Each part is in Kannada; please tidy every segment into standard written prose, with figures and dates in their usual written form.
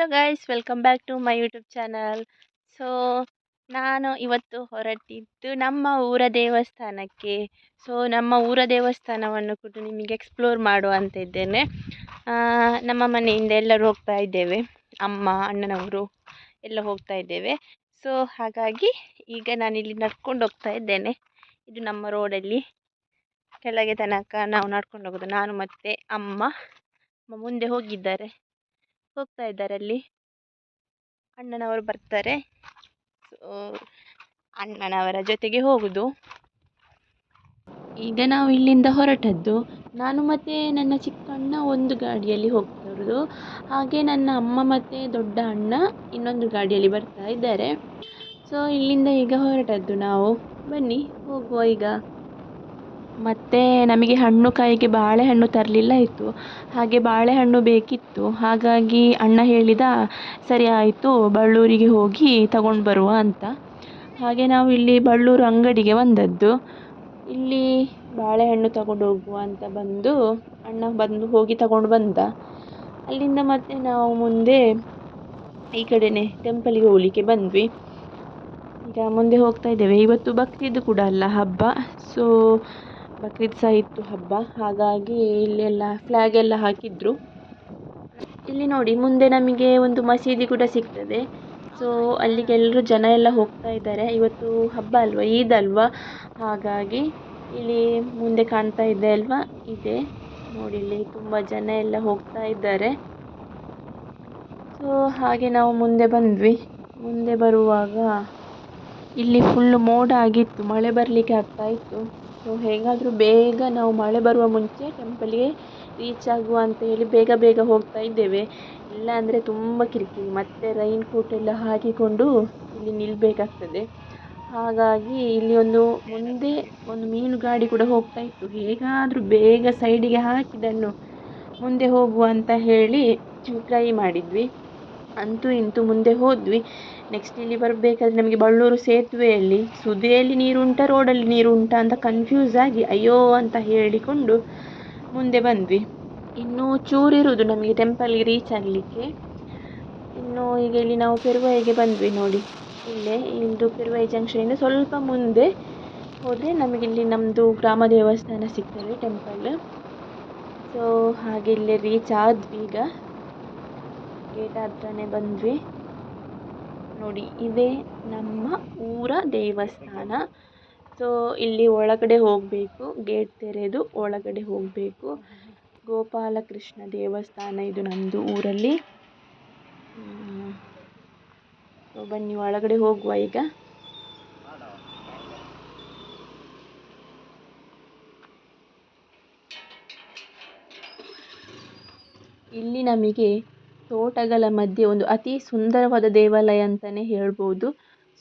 Hello guys, welcome back to my YouTube channel. So ನಾನು ಇವತ್ತು ಹೊರಟಿದ್ದು ನಮ್ಮ ಊರ ದೇವಸ್ಥಾನಕ್ಕೆ. ನಮ್ಮ ಊರ ದೇವಸ್ಥಾನವನ್ನು ಕೂಡ ನಿಮಗೆ ಎಕ್ಸ್ಪ್ಲೋರ್ ಮಾಡುವಂತ ಇದ್ದೇನೆ. ನಮ್ಮ ಮನೆಯಿಂದ ಎಲ್ಲರೂ ಹೋಗ್ತಾ ಇದ್ದೇವೆ, ಅಮ್ಮ ಅಣ್ಣನವರು ಎಲ್ಲ ಹೋಗ್ತಾ ಇದ್ದೇವೆ. ಸೊ ಹಾಗಾಗಿ ಈಗ ನಾನಿಲ್ಲಿ ನಡ್ಕೊಂಡು ಹೋಗ್ತಾ ಇದ್ದೇನೆ. ಇದು ನಮ್ಮ ರೋಡಲ್ಲಿ ಕೆಳಗೆ ತನಕ ನಾವು ನಡ್ಕೊಂಡು ಹೋಗೋದು. ನಾನು ಮತ್ತು ಅಮ್ಮ ಮುಂದೆ ಹೋಗ್ತಾ ಇದ್ದಾರೆ. ಅಲ್ಲಿ ಅಣ್ಣನವರು ಬರ್ತಾರೆ. ಸೊ ಅಣ್ಣನವರ ಜೊತೆಗೆ ಹೋಗುದು. ಈಗ ನಾವು ಇಲ್ಲಿಂದ ಹೊರಟದ್ದು. ನಾನು ಮತ್ತು ನನ್ನ ಚಿಕ್ಕ ಅಣ್ಣ ಒಂದು ಗಾಡಿಯಲ್ಲಿ ಹೋಗ್ತಾ ಇರೋದು, ಹಾಗೆ ನನ್ನ ಅಮ್ಮ ಮತ್ತು ದೊಡ್ಡ ಅಣ್ಣ ಇನ್ನೊಂದು ಗಾಡಿಯಲ್ಲಿ ಬರ್ತಾ ಇದ್ದಾರೆ. ಸೊ ಇಲ್ಲಿಂದ ಈಗ ಹೊರಟದ್ದು ನಾವು. ಬನ್ನಿ ಹೋಗುವ ಈಗ. ಮತ್ತು ನಮಗೆ ಹಣ್ಣು ಕಾಯಿಗೆ ಬಾಳೆಹಣ್ಣು ತರಲಿಲ್ಲ ಇತ್ತು, ಹಾಗೆ ಬಾಳೆಹಣ್ಣು ಬೇಕಿತ್ತು. ಹಾಗಾಗಿ ಅಣ್ಣ ಹೇಳಿದ, ಸರಿ ಆಯಿತು ಬಳ್ಳೂರಿಗೆ ಹೋಗಿ ತಗೊಂಡು ಬರುವ ಅಂತ. ಹಾಗೆ ನಾವು ಇಲ್ಲಿ ಬಳ್ಳೂರು ಅಂಗಡಿಗೆ ಬಂದದ್ದು. ಇಲ್ಲಿ ಬಾಳೆಹಣ್ಣು ತಗೊಂಡು ಹೋಗುವ ಅಂತ ಬಂದು ಅಣ್ಣ ಹೋಗಿ ತಗೊಂಡು ಬಂದ. ಅಲ್ಲಿಂದ ಮತ್ತೆ ನಾವು ಮುಂದೆ ಈ ಕಡೆನೇ ಟೆಂಪಲಿಗೆ ಹೋಗಲಿಕ್ಕೆ ಬಂದ್ವಿ. ಈಗ ಮುಂದೆ ಹೋಗ್ತಾ ಇದ್ದೇವೆ. ಇವತ್ತು ಬಕ್ರೀದ್ ಕೂಡ ಅಲ್ಲ, ಹಬ್ಬ. ಸೊ ಬಕ್ರೀದ್ ಸಹ ಇತ್ತು ಹಬ್ಬ, ಹಾಗಾಗಿ ಇಲ್ಲೆಲ್ಲ ಫ್ಲ್ಯಾಗ್ ಎಲ್ಲ ಹಾಕಿದ್ರು. ಇಲ್ಲಿ ನೋಡಿ ಮುಂದೆ ನಮಗೆ ಒಂದು ಮಸೀದಿ ಕೂಡ ಸಿಗ್ತದೆ. ಸೊ ಅಲ್ಲಿಗೆ ಎಲ್ಲರೂ ಜನ ಎಲ್ಲ ಹೋಗ್ತಾ ಇದ್ದಾರೆ. ಇವತ್ತು ಹಬ್ಬ ಅಲ್ವಾ, ಈದ್ ಅಲ್ವಾ, ಹಾಗಾಗಿ ಇಲ್ಲಿ ಮುಂದೆ ಕಾಣ್ತಾ ಇದೆ ಅಲ್ವಾ, ಇದೆ ನೋಡಿ, ಇಲ್ಲಿ ತುಂಬ ಜನ ಎಲ್ಲ ಹೋಗ್ತಾ ಇದ್ದಾರೆ. ಸೊ ಹಾಗೆ ನಾವು ಮುಂದೆ ಬಂದ್ವಿ. ಮುಂದೆ ಬರುವಾಗ ಇಲ್ಲಿ ಫುಲ್ ಮೋಡ ಆಗಿತ್ತು, ಮಳೆ ಬರಲಿಕ್ಕೆ ಆಗ್ತಾ ಇತ್ತು. ಸೊ ಹೇಗಾದರೂ ಬೇಗ ನಾವು ಮಳೆ ಬರುವ ಮುಂಚೆ ಟೆಂಪಲ್ಗೆ ರೀಚ್ ಆಗುವ ಅಂತ ಹೇಳಿ ಬೇಗ ಹೋಗ್ತಾ ಇದ್ದೇವೆ. ಇಲ್ಲ ಅಂದರೆ ತುಂಬ ಕಿರಿಕಿರಿ, ಮತ್ತೆ ರೈನ್ ಕೋಟ್ ಎಲ್ಲ ಹಾಕಿಕೊಂಡು ಇಲ್ಲಿ ನಿಲ್ಲಬೇಕಾಗ್ತದೆ. ಹಾಗಾಗಿ ಇಲ್ಲಿ ಮುಂದೆ ಒಂದು ಮೀನು ಗಾಡಿ ಕೂಡ ಹೋಗ್ತಾ ಇತ್ತು. ಹೇಗಾದರೂ ಬೇಗ ಸೈಡಿಗೆ ಹಾಕಿದನ್ನು ಮುಂದೆ ಹೋಗುವ ಅಂತ ಹೇಳಿ ಟ್ರೈ ಮಾಡಿದ್ವಿ. ಅಂತೂ ಇಂತೂ ಮುಂದೆ ಹೋದ್ವಿ. ನೆಕ್ಸ್ಟ್ ಇಲ್ಲಿ ಬರಬೇಕಾದ್ರೆ ನಮಗೆ ಬಳ್ಳೂರು ಸೇತುವೆಯಲ್ಲಿ ಸುದಿಯಲ್ಲಿ ನೀರುಂಟಾ ರೋಡಲ್ಲಿ ನೀರುಂಟಾ ಅಂತ ಕನ್ಫ್ಯೂಸ್ ಆಗಿ ಅಯ್ಯೋ ಅಂತ ಹೇಳಿಕೊಂಡು ಮುಂದೆ ಬಂದ್ವಿ. ಇನ್ನೂ ಚೂರಿರುವುದು ನಮಗೆ ಟೆಂಪಲ್ಗೆ ರೀಚ್ ಆಗಲಿಕ್ಕೆ. ಇನ್ನು ಈಗ ಇಲ್ಲಿ ನಾವು ಪೆರುವಾಯಿಗೆ ಬಂದ್ವಿ ನೋಡಿ. ಇಲ್ಲಿಂದು ಪೆರುವಾಯಿ ಜಂಕ್ಷನಿಂದ ಸ್ವಲ್ಪ ಮುಂದೆ ಹೋದರೆ ನಮಗಿಲ್ಲಿ ನಮ್ಮದು ಗ್ರಾಮ ದೇವಸ್ಥಾನ ಸಿಗ್ತದೆ, ಟೆಂಪಲ್. ಸೊ ಹಾಗೆ ಇಲ್ಲೇ ರೀಚ್ ಆದ್ವಿ. ಈಗ ಗೇಟ್ ಹತ್ರನೇ ಬಂದ್ವಿ ನೋಡಿ, ಇದೇ ನಮ್ಮ ಊರ ದೇವಸ್ಥಾನ. ಸೊ ಇಲ್ಲಿ ಒಳಗಡೆ ಹೋಗಬೇಕು, ಗೇಟ್ ತೆರೆದು ಒಳಗಡೆ ಹೋಗಬೇಕು. ಗೋಪಾಲಕೃಷ್ಣ ದೇವಸ್ಥಾನ ಇದು ನಮ್ಮದು ಊರಲ್ಲಿ. ಸೊ ಬನ್ನಿ ಒಳಗಡೆ ಹೋಗುವ ಈಗ. ಇಲ್ಲಿ ನಮಗೆ ತೋಟಗಳ ಮಧ್ಯೆ ಒಂದು ಅತಿ ಸುಂದರವಾದ ದೇವಾಲಯ ಅಂತಲೇ ಹೇಳ್ಬೋದು.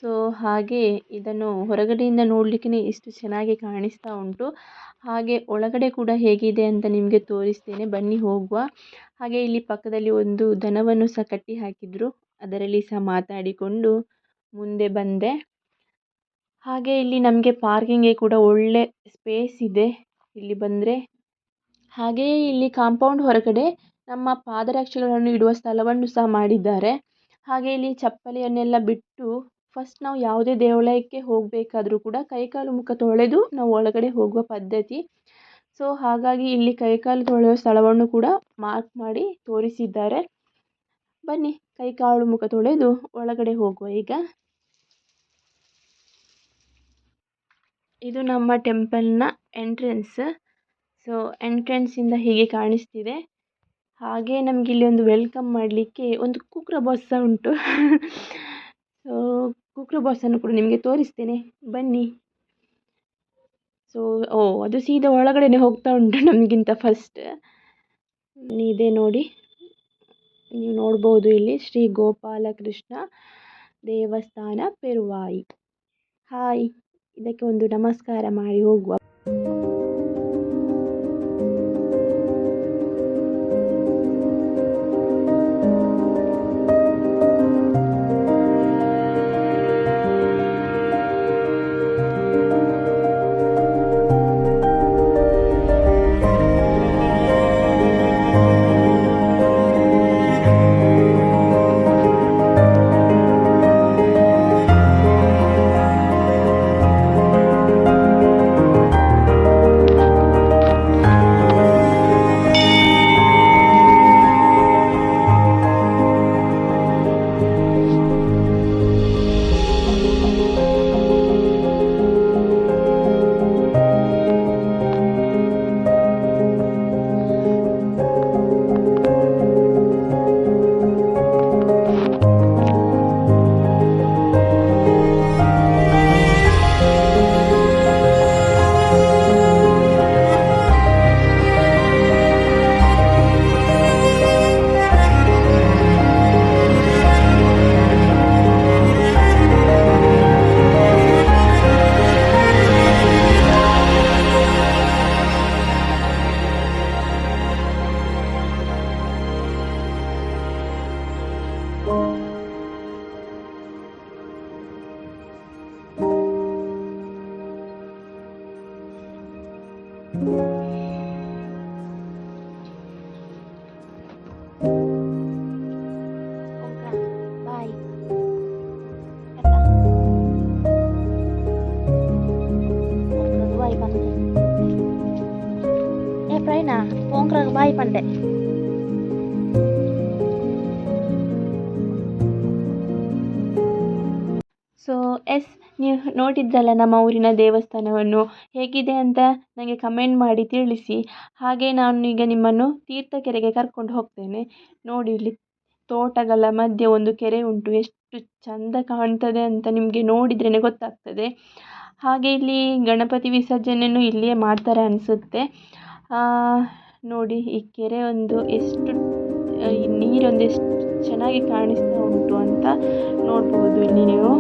ಸೊ ಹಾಗೆ ಇದನ್ನು ಹೊರಗಡೆಯಿಂದ ನೋಡಲಿಕ್ಕೆ ಇಷ್ಟು ಚೆನ್ನಾಗಿ ಕಾಣಿಸ್ತಾ ಉಂಟು. ಹಾಗೆ ಒಳಗಡೆ ಕೂಡ ಹೇಗಿದೆ ಅಂತ ನಿಮಗೆ ತೋರಿಸ್ತೇನೆ, ಬನ್ನಿ ಹೋಗುವ. ಹಾಗೆ ಇಲ್ಲಿ ಪಕ್ಕದಲ್ಲಿ ಒಂದು ದನವನ್ನು ಸಹ ಕಟ್ಟಿ ಹಾಕಿದ್ರು, ಅದರಲ್ಲಿ ಸಹ ಮಾತಾಡಿಕೊಂಡು ಮುಂದೆ ಬಂದೆ. ಹಾಗೆ ಇಲ್ಲಿ ನಮಗೆ ಪಾರ್ಕಿಂಗ್ಗೆ ಕೂಡ ಒಳ್ಳೆ ಸ್ಪೇಸ್ ಇದೆ ಇಲ್ಲಿ ಬಂದರೆ. ಹಾಗೆಯೇ ಇಲ್ಲಿ ಕಾಂಪೌಂಡ್ ಹೊರಗಡೆ ನಮ್ಮ ಪಾದರಕ್ಷೆಗಳನ್ನು ಇಡುವ ಸ್ಥಳವನ್ನು ಸಹ ಮಾಡಿದ್ದಾರೆ. ಹಾಗೆ ಇಲ್ಲಿ ಚಪ್ಪಲಿಯನ್ನೆಲ್ಲ ಬಿಟ್ಟು ಫಸ್ಟ್ ನಾವು ಯಾವುದೇ ದೇವಾಲಯಕ್ಕೆ ಹೋಗಬೇಕಾದ್ರೂ ಕೂಡ ಕೈಕಾಲು ಮುಖ ತೊಳೆದು ನಾವು ಒಳಗಡೆ ಹೋಗುವ ಪದ್ಧತಿ. ಸೊ ಹಾಗಾಗಿ ಇಲ್ಲಿ ಕೈಕಾಲು ತೊಳೆಯುವ ಸ್ಥಳವನ್ನು ಕೂಡ ಮಾರ್ಕ್ ಮಾಡಿ ತೋರಿಸಿದ್ದಾರೆ. ಬನ್ನಿ ಕೈಕಾಲು ಮುಖ ತೊಳೆದು ಒಳಗಡೆ ಹೋಗುವ ಈಗ. ಇದು ನಮ್ಮ ಟೆಂಪಲ್ನ ಎಂಟ್ರೆನ್ಸ್. ಸೊ ಎಂಟ್ರೆನ್ಸಿಂದ ಹೀಗೆ ಕಾಣಿಸ್ತಿದೆ. ಹಾಗೆ ನಮಗೆ ಇಲ್ಲಿ ಒಂದು ವೆಲ್ಕಮ್ ಮಾಡಲಿಕ್ಕೆ ಒಂದು ಕುಕ್ರ ಬಸ್ ಉಂಟು. ಸೊ ಕುಕ್ರ ಬಸ್ಸನ್ನು ಕೂಡ ನಿಮಗೆ ತೋರಿಸ್ತೇನೆ, ಬನ್ನಿ. ಸೊ ಅದು ಸೀದಾ ಒಳಗಡೆನೆ ಹೋಗ್ತಾ ಉಂಟು ನಮಗಿಂತ ಫಸ್ಟ್. ಇದೆ ನೋಡಿ, ನೀವು ನೋಡ್ಬೋದು ಇಲ್ಲಿ ಶ್ರೀ ಗೋಪಾಲಕೃಷ್ಣ ದೇವಸ್ಥಾನ ಪೆರುವಾಯಿ. ಹಾಯ್, ಇದಕ್ಕೆ ಒಂದು ನಮಸ್ಕಾರ ಮಾಡಿ ಹೋಗುವ. ಬಾಯ್ ಬಾಯ್ ಬಂದೆ ಪ್ರೈನಾ ಪೋಂಕ್ರಾಗ ಬಾಯ್ ಪಂಡೆ ಸೊ ನೀವು ನೋಡಿದ್ರಲ್ಲ ನಮ್ಮ ಊರಿನ ದೇವಸ್ಥಾನವನ್ನು ಹೇಗಿದೆ ಅಂತ ನನಗೆ ಕಮೆಂಟ್ ಮಾಡಿ ತಿಳಿಸಿ. ಹಾಗೆ ನಾನು ಈಗ ನಿಮ್ಮನ್ನು ತೀರ್ಥಕೆರೆಗೆ ಕರ್ಕೊಂಡು ಹೋಗ್ತೇನೆ. ನೋಡಿ ಇಲ್ಲಿ ತೋಟಗಳ ಮಧ್ಯೆ ಒಂದು ಕೆರೆ ಉಂಟು, ಎಷ್ಟು ಚಂದ ಕಾಣ್ತದೆ ಅಂತ ನಿಮಗೆ ನೋಡಿದ್ರೇ ಗೊತ್ತಾಗ್ತದೆ. ಹಾಗೆ ಇಲ್ಲಿ ಗಣಪತಿ ವಿಸರ್ಜನೆಯನ್ನು ಇಲ್ಲಿಯೇ ಮಾಡ್ತಾರೆ ಅನಿಸುತ್ತೆ. ನೋಡಿ ಈ ಕೆರೆ ಒಂದು ಎಷ್ಟು ಈ ನೀರೊಂದು ಎಷ್ಟು ಚೆನ್ನಾಗಿ ಕಾಣಿಸ್ತಾ ಉಂಟು ಅಂತ ನೋಡ್ಬೋದು ಇಲ್ಲಿ ನೀವು.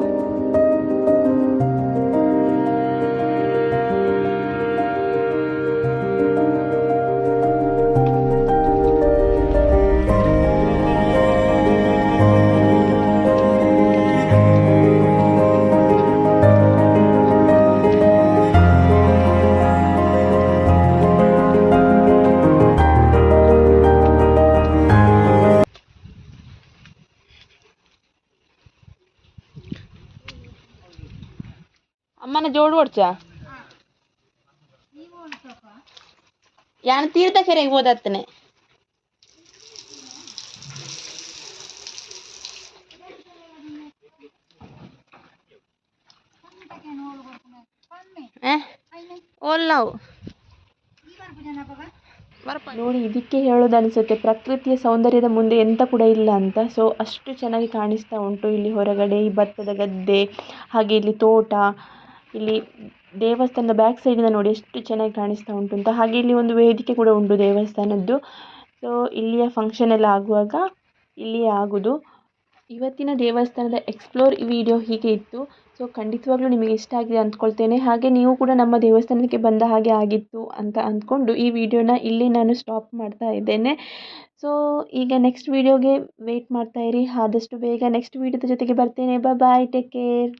ಅಮ್ಮನ ಜೋಡು ಓಡ್ಚಾ ಯಾನ್ ತೀರ್ಥಕೆರೆಗೆ ಹೋದತ್ತನೆ ಓಲ್ಲಾವು ನೋಡಿ ಇದಕ್ಕೆ ಹೇಳೋದು ಅನಿಸುತ್ತೆ, ಪ್ರಕೃತಿಯ ಸೌಂದರ್ಯದ ಮುಂದೆ ಎಂತ ಕೂಡ ಇಲ್ಲ ಅಂತ. ಸೊ ಅಷ್ಟು ಚೆನ್ನಾಗಿ ಕಾಣಿಸ್ತಾ ಉಂಟು ಇಲ್ಲಿ ಹೊರಗಡೆ ಈ ಭತ್ತದ ಗದ್ದೆ, ಹಾಗೆ ಇಲ್ಲಿ ತೋಟ, ಇಲ್ಲಿ ದೇವಸ್ಥಾನದ ಬ್ಯಾಕ್ ಸೈಡಿಂದ ನೋಡಿ ಎಷ್ಟು ಚೆನ್ನಾಗಿ ಕಾಣಿಸ್ತಾ ಉಂಟು ಅಂತ. ಹಾಗೆ ಇಲ್ಲಿ ಒಂದು ವೇದಿಕೆ ಕೂಡ ಉಂಟು ದೇವಸ್ಥಾನದ್ದು. ಸೊ ಇಲ್ಲಿಯ ಫಂಕ್ಷನ್ ಎಲ್ಲ ಆಗುವಾಗ ಇಲ್ಲಿಯೇ ಆಗೋದು. ಇವತ್ತಿನ ದೇವಸ್ಥಾನದ ಎಕ್ಸ್ಪ್ಲೋರ್ ವಿಡಿಯೋ ಹೀಗೆ ಇತ್ತು. ಸೊ ಖಂಡಿತವಾಗ್ಲೂ ನಿಮಗೆ ಇಷ್ಟ ಆಗಿದೆ ಅಂದ್ಕೊಳ್ತೇನೆ. ಹಾಗೆ ನೀವು ಕೂಡ ನಮ್ಮ ದೇವಸ್ಥಾನಕ್ಕೆ ಬಂದ ಹಾಗೆ ಆಗಿತ್ತು ಅಂತ ಅಂದ್ಕೊಂಡು ಈ ವಿಡಿಯೋನ ಇಲ್ಲಿ ನಾನು ಸ್ಟಾಪ್ ಮಾಡ್ತಾ ಇದ್ದೇನೆ. ಸೊ ಈಗ ನೆಕ್ಸ್ಟ್ ವಿಡಿಯೋಗೆ ವೆಯ್ಟ್ ಮಾಡ್ತಾ ಇರಿ. ಆದಷ್ಟು ಬೇಗ ನೆಕ್ಸ್ಟ್ ವಿಡಿಯೋದ ಜೊತೆಗೆ ಬರ್ತೇನೆ. ಬಾಯ್, ಟೇಕ್ ಕೇರ್.